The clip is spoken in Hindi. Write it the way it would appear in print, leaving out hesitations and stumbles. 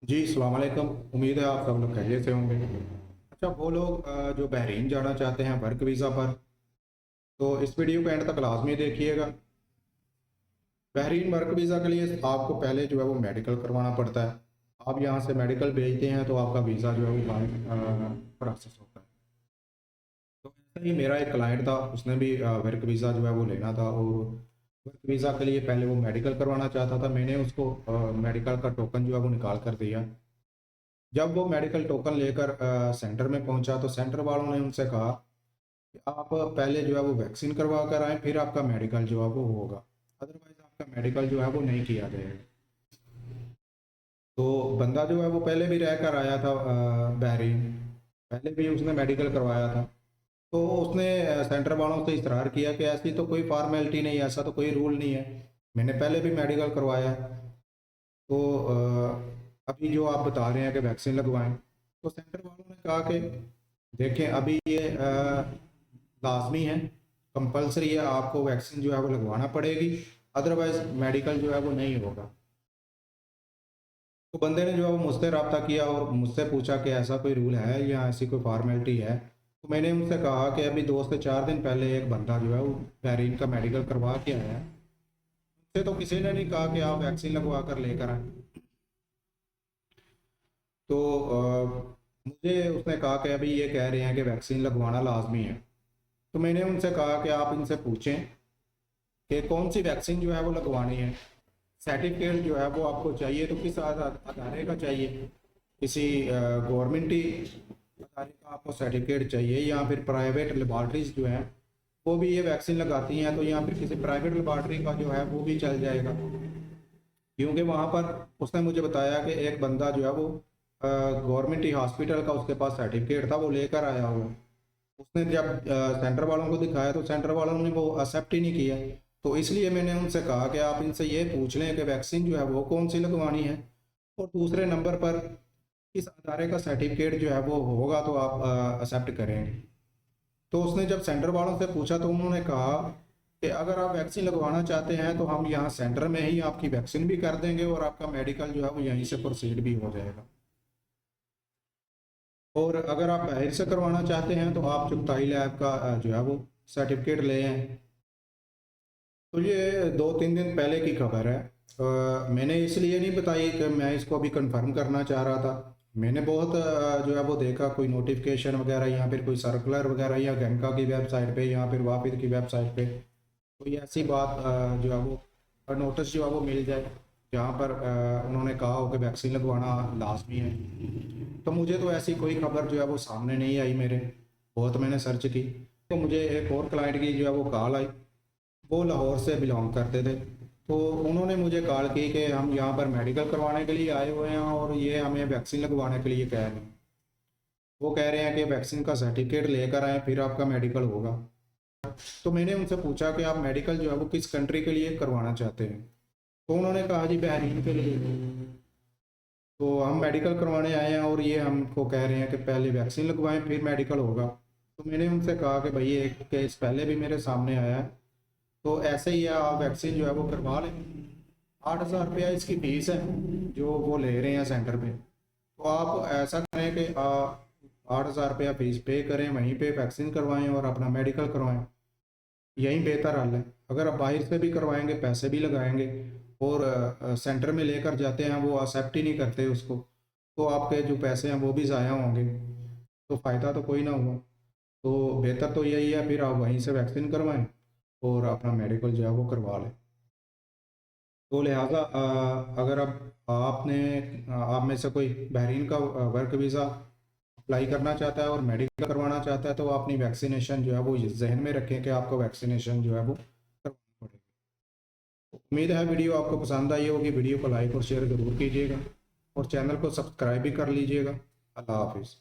जी अस्सलाम वालेकुम। उम्मीद है आप सब लोग खैरियत से होंगे। अच्छा, वो लोग जो बहरीन जाना चाहते हैं वर्क वीज़ा पर, तो इस वीडियो को एंड तक लाजमी देखिएगा। बहरीन वर्क वीज़ा के लिए आपको पहले जो है वो मेडिकल करवाना पड़ता है। आप यहाँ से मेडिकल भेजते हैं तो आपका वीज़ा जो है वो बाहर प्रोसेस होता है। तो ऐसा ही मेरा एक क्लाइंट था, उसने भी वर्क वीज़ा जो है वो लेना था, और वर्क वीज़ा के लिए पहले वो मेडिकल करवाना चाहता था। मैंने उसको मेडिकल का टोकन जो है वो निकाल कर दिया। जब वो मेडिकल टोकन लेकर सेंटर में पहुंचा तो सेंटर वालों ने उनसे कहा कि आप पहले जो है वो वैक्सीन करवा कर आएँ, फिर आपका मेडिकल जो है वो होगा, अदरवाइज आपका मेडिकल जो है वो नहीं किया जाएगा। तो बंदा जो है वो पहले भी रह कर आया था बहरीन, पहले भी उसने मेडिकल करवाया था। तो उसने सेंटर वालों से इसरार किया कि ऐसी तो कोई फॉर्मेलिटी नहीं है, ऐसा तो कोई रूल नहीं है, मैंने पहले भी मेडिकल करवाया है। तो अभी जो आप बता रहे हैं कि वैक्सीन लगवाएं, तो सेंटर वालों ने कहा कि देखें, अभी ये लाजमी है, कंपलसरी है, आपको वैक्सीन जो है वो लगवाना पड़ेगी, अदरवाइज मेडिकल जो है वो नहीं होगा। तो बंदे ने जो है वो मुझसे रब्ता किया और मुझसे पूछा कि ऐसा कोई रूल है या ऐसी कोई फॉर्मेलिटी है। तो मैंने उनसे कहा कि अभी 2 से 4 दिन पहले एक बंदा जो है वो बहरीन का मेडिकल करवा के आया है, उनसे तो किसी ने नहीं कहा कि आप वैक्सीन लगवा कर लेकर आए। तो मुझे उसने कहा कि अभी ये कह रहे हैं कि वैक्सीन लगवाना लाजमी है। तो मैंने उनसे कहा कि आप इनसे पूछें कि कौन सी वैक्सीन जो है वो लगवानी है, सर्टिफिकेट जो है वो आपको चाहिए तो किस अदारे का चाहिए, किसी गवर्नमेंटी अदारे का आपको सर्टिफिकेट चाहिए, या फिर प्राइवेट लेबॉर्ट्रीज जो है वो भी ये वैक्सीन लगाती हैं, तो या फिर किसी प्राइवेट लेबॉर्ट्री का जो है वो भी चल जाएगा। क्योंकि वहाँ पर उसने मुझे बताया कि एक बंदा जो है वो गवर्नमेंट ही हॉस्पिटल का उसके पास सर्टिफिकेट था, वो लेकर आया हुआ। उसने जब सेंटर वालों को दिखाया तो सेंटर वालों ने वो एक्सेप्ट ही नहीं किया। तो इसलिए मैंने उनसे कहा कि आप इनसे ये पूछ लें कि वैक्सीन जो है वो कौन सी लगवानी है, और दूसरे नंबर पर इस अदारे का सर्टिफिकेट जो है वो होगा तो आप एक्सेप्ट करेंगे। तो उसने जब सेंटर वालों से पूछा तो उन्होंने कहा कि अगर आप वैक्सीन लगवाना चाहते हैं तो हम यहाँ सेंटर में ही आपकी वैक्सीन भी कर देंगे, और आपका मेडिकल जो है वो यहीं से प्रोसीड भी हो जाएगा। और अगर आप बाहर से करवाना चाहते हैं तो आप चुगताई लैब का जो है वो सर्टिफिकेट ले आएँ। तो ये 2-3 दिन पहले की खबर है। मैंने इसलिए नहीं बताई कि मैं इसको अभी कंफर्म करना चाह रहा था। मैंने बहुत जो है वो देखा, कोई नोटिफिकेशन वगैरह या फिर कोई सर्कुलर वगैरह, या गैंका की वेबसाइट पे या फिर वाफिद की वेबसाइट पे कोई ऐसी बात जो है वो नोटिस जो है वो मिल जाए जहाँ पर उन्होंने कहा हो कि वैक्सीन लगवाना लाजमी है। तो मुझे तो ऐसी कोई खबर जो है वो सामने नहीं आई मेरे। बहुत मैंने सर्च की तो मुझे एक और क्लाइंट की जो है वो कॉल आई। वो लाहौर से बिलोंग करते थे। तो उन्होंने मुझे कॉल की कि हम यहाँ पर मेडिकल करवाने के लिए आए हुए हैं और ये हमें वैक्सीन लगवाने के लिए कह रहे हैं। वो कह रहे हैं कि वैक्सीन का सर्टिफिकेट लेकर आएँ फिर आपका मेडिकल होगा। तो मैंने उनसे पूछा कि आप मेडिकल जो है वो किस कंट्री के लिए करवाना चाहते हैं। तो उन्होंने कहा जी बहरीन के लिए। तो हम मेडिकल करवाने आए हैं और ये हमको कह रहे हैं कि पहले वैक्सीन लगवाएं फिर मेडिकल होगा। तो मैंने उनसे कहा कि भाई एक केस पहले भी मेरे सामने आया है, तो ऐसे ही है, आप वैक्सीन जो है वो करवा लें। 8,000 रुपया इसकी फीस है जो वो ले रहे हैं सेंटर पे। तो आप ऐसा करें कि 8,000 रुपया फीस पे करें, वहीं पे वैक्सीन करवाएं और अपना मेडिकल करवाएं। यही बेहतर हल है। अगर आप बाहर से भी करवाएंगे, पैसे भी लगाएंगे, और सेंटर में लेकर जाते हैं वो एक्सेप्ट ही नहीं करते उसको, तो आपके जो पैसे हैं वो भी ज़ाया होंगे, तो फ़ायदा तो कोई ना हुआ। तो बेहतर तो यही है, फिर आप वहीं से वैक्सीन करवाएं और अपना मेडिकल जो है वो करवा लें। तो लिहाजा अगर अब आप में से कोई बहरीन का वर्क वीज़ा अप्लाई करना चाहता है और मेडिकल करवाना चाहता है, तो आप अपनी वैक्सीनेशन जो है वो जहन में रखें कि आपको वैक्सीनेशन जो है वो करवानी पड़ेगी। उम्मीद है वीडियो आपको पसंद आई होगी। वीडियो को लाइक और शेयर ज़रूर कीजिएगा और चैनल को सब्सक्राइब भी कर लीजिएगा। अल्लाह हाफिज़।